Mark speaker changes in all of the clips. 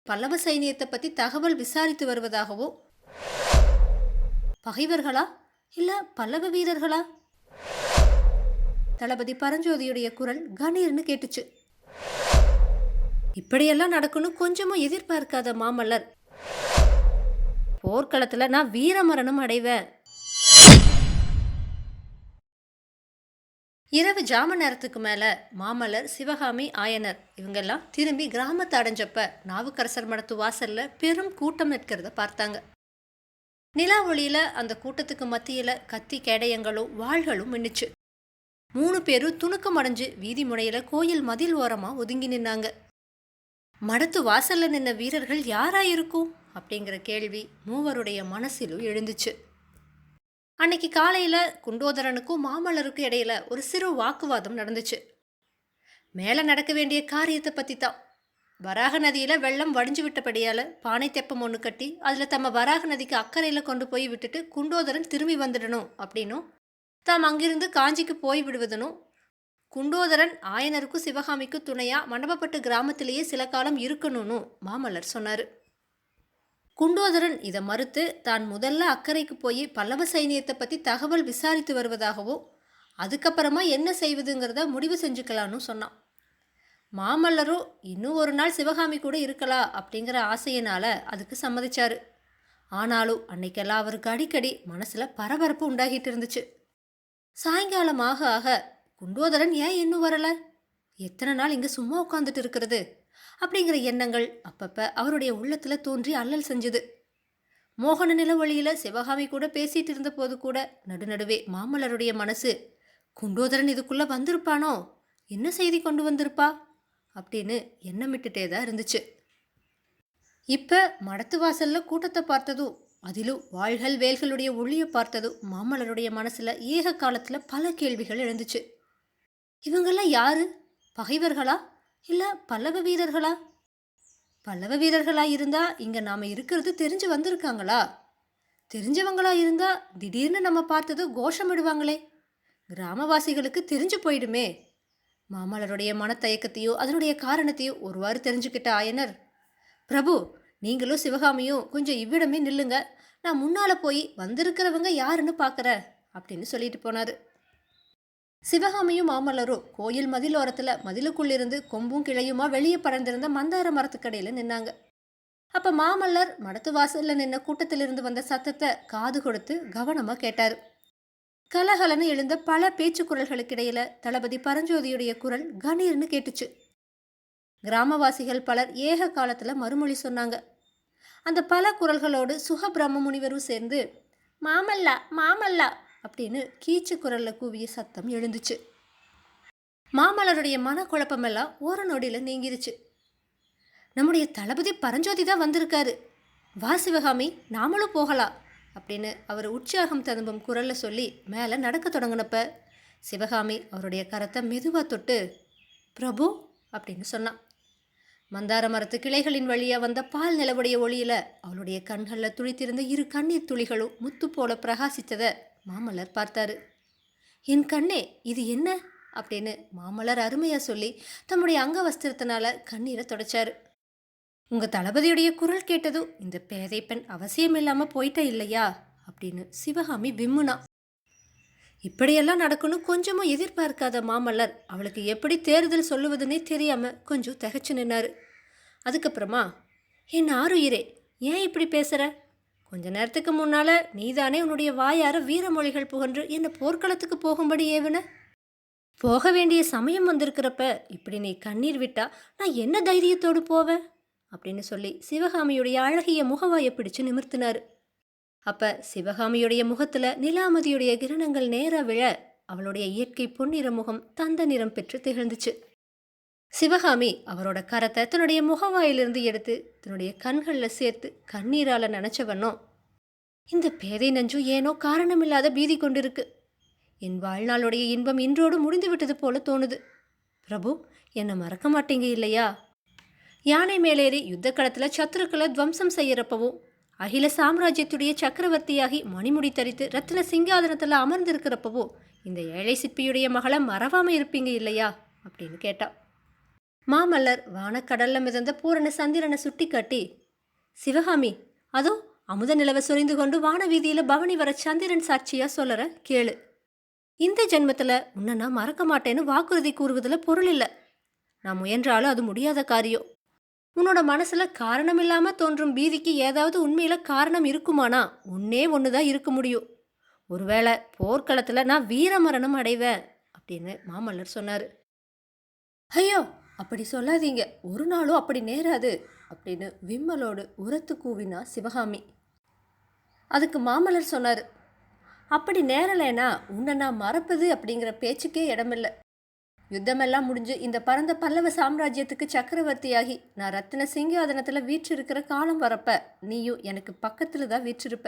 Speaker 1: பல்லவ சைனியத்தை பற்றி தகவல் விசாரித்து வருவதாகவும், பகைவர்களா இல்ல பல்லவ வீரர்களா? தளபதி பரஞ்சோதியுடைய குரல் கணீர்னு கேட்டுச்சு. இப்படியெல்லாம் நடக்கும்னு கொஞ்சமும் எதிர்பார்க்காத மாமல்லர், போர்க்களத்துல நான் வீரமரணம் அடைவேன். இரவு ஜாம நேரத்துக்கு மேல மாமல்லர், சிவகாமி, ஆயனர் இவங்கெல்லாம் திரும்பி கிராமத்தை அடைஞ்சப்ப நாவுக்கரசர் மடத்து வாசல்ல பெரும் கூட்டம் நிற்கிறத பார்த்தாங்க. நிலா ஒளியில அந்த கூட்டத்துக்கு மத்தியில கத்தி கேடயங்களும் வாள்களும் மின்னுச்சு. 3 பேரும் துணுக்கம் அடைஞ்சு வீதி முனையில கோயில் மதில் ஓரமா ஒதுங்கி நின்னாங்க. மடத்து வாசல்ல நின்ன வீரர்கள் யாராயிருக்கும் அப்படிங்கிற கேள்வி மூவருடைய மனசிலும் எழுந்துச்சு. அன்னைக்கு காலையில குண்டோதரனுக்கும் மாமல்லருக்கும் இடையில ஒரு சிறு வாக்குவாதம் நடந்துச்சு. மேல நடக்க வேண்டிய காரியத்தை பத்தி தான். வராக நதியில வெள்ளம் வடிஞ்சு விட்டபடியால பானை தெப்பம் ஒன்று கட்டி அதுல தம்ம வராக நதிக்கு அக்கறையில கொண்டு போய் விட்டுட்டு குண்டோதரன் திரும்பி வந்துடணும் அப்படின்னும், தாம் அங்கிருந்து காஞ்சிக்கு போய் விடுவதனும், குண்டோதரன் ஆயனருக்கும் சிவகாமிக்கும் துணையா மண்டபப்பட்டு கிராமத்திலேயே சில காலம் இருக்கணும்னு மாமல்லர் சொன்னாரு. குண்டோதரன் இதை மறுத்து தான் முதல்ல அக்கறைக்கு போய் பல்லவ சைனியத்தை பற்றி தகவல் விசாரித்து வருவதாகவும், அதுக்கப்புறமா என்ன செய்வதுங்கிறத முடிவு செஞ்சுக்கலான்னு சொன்னான். மாமல்லரும் இன்னும் ஒரு நாள் சிவகாமி கூட இருக்கலாம் அப்படிங்கிற ஆசையினால அதுக்கு சம்மதிச்சாரு. ஆனாலும் அன்னைக்கெல்லாம் அவருக்கு அடிக்கடி மனசில் பரபரப்பு உண்டாகிட்டு இருந்துச்சு. சாயங்காலம் ஆக ஆக குண்டோதரன் ஏன் இன்னும் வரல, எத்தனை நாள் இங்கே சும்மா உட்காந்துட்டு இருக்கிறது அப்படிங்கிற எண்ணங்கள் அப்பப்ப அவருடைய உள்ளத்துல தோன்றி அல்லல் செஞ்சுது. மோகன நிலவழியில சிவகாமி கூட பேசிட்டு இருந்த போது கூட நடுநடுவே மாமல்லருடைய மனசு, குண்டோதரன் இதுக்குள்ள வந்திருப்பானோ, என்ன செய்தி கொண்டு வந்திருப்பா அப்படின்னு எண்ணமிட்டுட்டே தான் இருந்துச்சு. இப்ப மடத்து வாசல்ல கூட்டத்தை பார்த்ததும், அதிலும் வாள்கள் வேல்களுடைய ஒளியை பார்த்ததும் மாமல்லருடைய மனசுல ஏக காலத்துல பல கேள்விகள் எழுந்துச்சு. இவங்கெல்லாம் யாரு? பகைவர்களா இல்ல பல்லவ வீரர்களா? பல்லவ வீரர்களா இருந்தா இங்க நாம இருக்கிறது தெரிஞ்சு வந்திருக்காங்களா? தெரிஞ்சவங்களா இருந்தா திடீர்னு நம்ம பார்த்தது கோஷமிடுவாங்களே, கிராமவாசிகளுக்கு தெரிஞ்சு போயிடுமே. மாமல்லருடைய மனத்தயக்கத்தையோ அதனுடைய காரணத்தையோ ஒருவாறு தெரிஞ்சுக்கிட்ட ஆயனர், பிரபு நீங்களும் சிவகாமியும் கொஞ்சம் இவ்விடமே நில்லுங்க, நான் முன்னால போய் வந்திருக்கிறவங்க யாருன்னு பார்க்கற அப்படின்னு சொல்லிட்டு போனாரு. சிவகாமியும் மாமல்லரும் கோயில் மதிலோரத்துல மதிலுக்குள்ளிருந்து கொம்பும் கிளையுமா வெளியே பறந்திருந்த மந்தார மரத்துக்கடையில நின்னாங்க. அப்ப மாமல்லர் மடத்து வாசல்ல நின்ன கூட்டத்திலிருந்து வந்த சத்தத்தை காது கொடுத்து கவனமா கேட்டாரு. கலகலன்னு எழுந்த பல பேச்சு குரல்களுக்கு இடையில தளபதி பரஞ்சோதியுடைய குரல் கணீர்னு கேட்டுச்சு. கிராமவாசிகள் பலர் ஏக காலத்துல மறுமொழி சொன்னாங்க. அந்த பல குரல்களோடு சுகபிரம்ம முனிவரும் சேர்ந்து மாமல்லா மாமல்லா அப்படின்னு கீச்சு குரல்ல கூவிய சத்தம் எழுந்துச்சு. மாமல்லருடைய மனக்குழப்பமெல்லாம் ஓர நொடியில நீங்கிருச்சு. நம்முடைய தளபதி பரஞ்சோதி தான் வந்திருக்காரு, வா சிவகாமி நாமளும் போகலாம் அப்படின்னு அவர் உற்சாகம் ததும்பும் குரல்ல சொல்லி மேலே நடக்க தொடங்கினப்ப சிவகாமி அவருடைய கரத்தை மெதுவா தொட்டு பிரபு அப்படின்னு சொன்னான். மந்தார மரத்து கிளைகளின் வழியா வந்த பால் நிலவுடைய ஒளியில அவளுடைய கண்களில் துளித்திருந்த 2 கண்ணீர் துளிகளும் முத்து போல பிரகாசித்ததை மாமல்லர் பார்த்தாரு. என் கண்ணே இது என்ன அப்படின்னு மாமல்லர் அருமையா சொல்லி தம்முடைய அங்க வஸ்திரத்தினால கண்ணீரை தொடச்சாரு. உங்க தளபதியுடைய குரல் கேட்டதும் இந்த பேதை பெண் அவசியம் இல்லாம போயிட்ட இல்லையா அப்படின்னு சிவகாமி விம்முனா. இப்படியெல்லாம் நடக்கணும் கொஞ்சமும் எதிர்பார்க்காத மாமல்லர் அவளுக்கு எப்படி தேர்தல் சொல்லுவதுன்னே தெரியாம கொஞ்சம் திகைச்சு நின்னாரு. அதுக்கப்புறமா, என் ஆருயிரே ஏன் இப்படி பேசுற, கொஞ்ச நேரத்துக்கு முன்னால நீதானே உன்னுடைய வாயார வீரமொழிகள் புகன்று என்னை போர்க்களத்துக்கு போகும்படி ஏவன, போக வேண்டிய சமயம் வந்திருக்கிறப்ப இப்படி நீ கண்ணீர் விட்டா நான் என்ன தைரியத்தோடு போவேன் அப்படின்னு சொல்லி சிவகாமியுடைய அழகிய முகவாயை பிடிச்சு நிமிர்த்தினாரு. அப்ப சிவகாமியுடைய முகத்துல நிலாமதியுடைய கிரணங்கள் நேரா விழ அவளுடைய இயற்கை பொன்னிற முகம் தந்த நிறம் பெற்று திகழ்ந்துச்சு. சிவகாமி அவரோட கரத்தை தன்னுடைய முகவாயிலிருந்து எடுத்து தன்னுடைய கண்களில் சேர்த்து கண்ணீரால நினைச்சவனோ, இந்த பேதை நெஞ்சும் ஏனோ காரணமில்லாத பீதி கொண்டிருக்கு, என் வாழ்நாளுடைய இன்பம் இன்றோடு முடிந்து விட்டது போல தோணுது. பிரபு என்னை மறக்க மாட்டீங்க இல்லையா? யானை மேலேறி யுத்த களத்துல சத்துருக்களை துவம்சம் செய்யறப்பவும், அகில சாம்ராஜ்யத்துடைய சக்கரவர்த்தியாகி மணிமுடி தரித்து ரத்தின சிங்காதனத்தில் அமர்ந்திருக்கிறப்பவோ இந்த ஏழை சிற்பியுடைய மகளை மறவாமல் இருப்பீங்க இல்லையா அப்படின்னு கேட்டா. மாமல்லர் வானக்கடல்ல மிதந்த பூரண சந்திரனை சுட்டி காட்டி, சிவகாமி, அதோ அமுத நிலவ சொரிந்து கொண்டு வானவீதியில பவனி வர சந்திரன் சாட்சியா சொல்லற கேளு. இந்த ஜென்மத்துல உன்னை நான் மறக்க மாட்டேன்னு வாக்குறுதி கூறுவதில் பொருள் இல்லை. நான் முயன்றாலும் அது முடியாத காரியம். உன்னோட மனசுல காரணம் இல்லாம தோன்றும் பீதிக்கு ஏதாவது உண்மையில காரணம் இருக்குமானா ஒன்னே ஒண்ணுதான் இருக்க முடியும். ஒருவேளை போர்க்களத்துல நான் வீரமரணம் அடைவேன் அப்படின்னு மாமல்லர் சொன்னாரு. ஐயோ, அப்படி சொல்லாதீங்க, ஒரு நாளும் அப்படி நேராது அப்படின்னு விம்மலோடு உரத்து கூவினா சிவகாமி. அதுக்கு மாமல்லர் சொன்னாரு, அப்படி நேரலைனா உன்னை நான் மறப்பது அப்படிங்கிற பேச்சுக்கே இடமில்லை. யுத்தமெல்லாம் முடிஞ்சு இந்த பரந்த பல்லவ சாம்ராஜ்யத்துக்கு சக்கரவர்த்தியாகி நான் ரத்தின சிங்காதனத்துல வீற்றிருக்கிற காலம் வரப்ப நீயும் எனக்கு பக்கத்துல தான் வீற்றிருப்ப.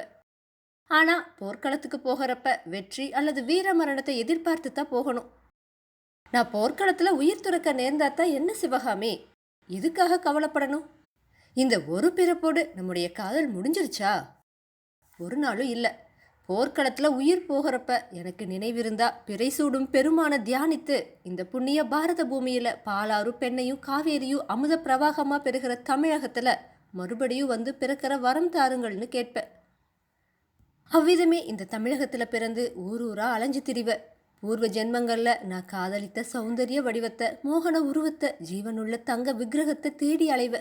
Speaker 1: ஆனா போர்க்களத்துக்கு போகிறப்ப வெற்றி அல்லது வீர மரணத்தை எதிர்பார்த்து தான் போகணும். நான் போர்க்களத்துல உயிர் துறக்க நேர்ந்தாத்தான் என்ன சிவகாமி, எதுக்காக கவலைப்படணும்? இந்த ஒரு பிறப்போடு நம்முடைய காதல் முடிஞ்சிருச்சா? ஒரு நாளும் இல்லை. போர்க்களத்துல உயிர் போகிறப்ப எனக்கு நினைவிருந்தா பிறை சூடும் பெருமான தியானித்து இந்த புண்ணிய பாரத பூமியில பாலாறு பெண்ணையும் காவேரியும் அமுத பிரவாகமா பெறுகிற தமிழகத்துல மறுபடியும் வந்து பிறக்கிற வரம் தாருங்கள்னு கேட்பேன். அவ்விதமே இந்த தமிழகத்துல பிறந்து ஊரூரா அலைஞ்சு திரிவ. பூர்வ ஜென்மங்கள்ல நான் காதலித்த சௌந்தரிய வடிவத்தை, மோகன உருவத்தை, ஜீவனுள்ள தங்க விக்கிரகத்தை தேடி அலைவ.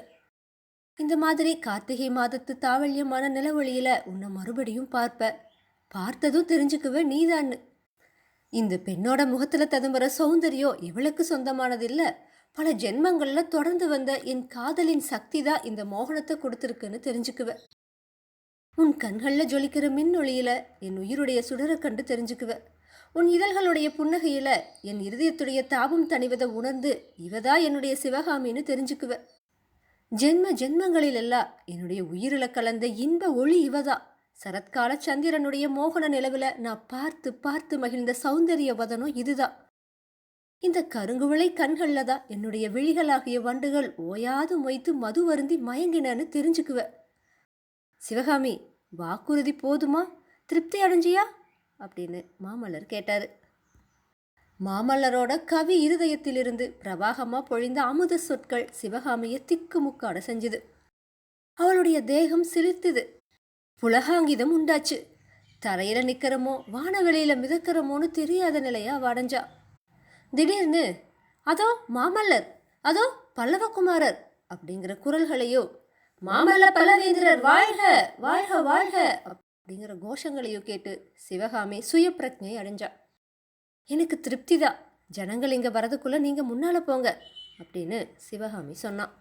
Speaker 1: இந்த மாதிரி கார்த்திகை மாதத்து தாவல்யமான நிலவொளியில உன்னை மறுபடியும் பார்ப்ப. பார்த்ததும் தெரிஞ்சுக்குவே நீதான்னு. இந்த பெண்ணோட முகத்துல ததும்புற சௌந்தரியம் இவளுக்கு சொந்தமானது இல்ல, பல ஜென்மங்கள்ல தொடர்ந்து வந்த என் காதலின் சக்தி தான் இந்த மோகனத்தை கொடுத்துருக்குன்னு தெரிஞ்சுக்குவ. உன் கண்கள்ல ஜொலிக்கிற மின்னொளியில என் உயிருடைய சுடரை கண்டு தெரிஞ்சுக்குவ. உன் இதழ்களுடைய புன்னகையில என் இருதயத்துடைய தாபம் தணிவதை உணர்ந்து இவதா என்னுடைய சிவகாமின்னு தெரிஞ்சுக்குவ. ஜென்ம ஜென்மங்களிலெல்லாம் என்னுடைய உயிரில கலந்த இன்ப ஒளி இவதா. சரத்கால சந்திரனுடைய மோகன நிலவுல நான் பார்த்து பார்த்து மகிழ்ந்த சௌந்தரிய வதனம் இதுதான். இந்த கருங்குவிளை கண்கள்ல தான் என்னுடைய விழிகளாகிய வண்டுகள் ஓயாது மொய்த்து மது வருந்தி மயங்கினன்னு தெரிஞ்சுக்குவ. சிவகாமி, வாக்குறுதி போதுமா? திருப்தி அடைஞ்சியா அப்படின்னு மாமல்லர் கேட்டாரு. மாமல்லரோட கவி இருதயத்திலிருந்து பிரவாகமா பொழிந்த அமுத சொற்கள் சிவகாமியை திக்கு முக்காட செஞ்சுது. அவளுடைய தேகம் சிலிர்த்துது. புலகாங்கிதம் உண்டாச்சு. தரையில நிக்கிறமோ வானவெளியில மிதக்கிறமோன்னு தெரியாத நிலையா வடைஞ்சா. திடீர்னு அதோ மாமல்லர், அதோ பல்லவகுமாரர் அப்படிங்கிற குரல்களையோ, மாமல்ல பல்லவேந்திரர் வாழ்க வாழ்க வாழ்க அப்படிங்கிற கோஷங்களையோ கேட்டு சிவகாமி சுய பிரஜை அடைஞ்சா. எனக்கு திருப்தி தான், ஜனங்கள் இங்க வரதுக்குள்ள நீங்க முன்னால போங்க அப்படின்னு சிவகாமி சொன்னான்.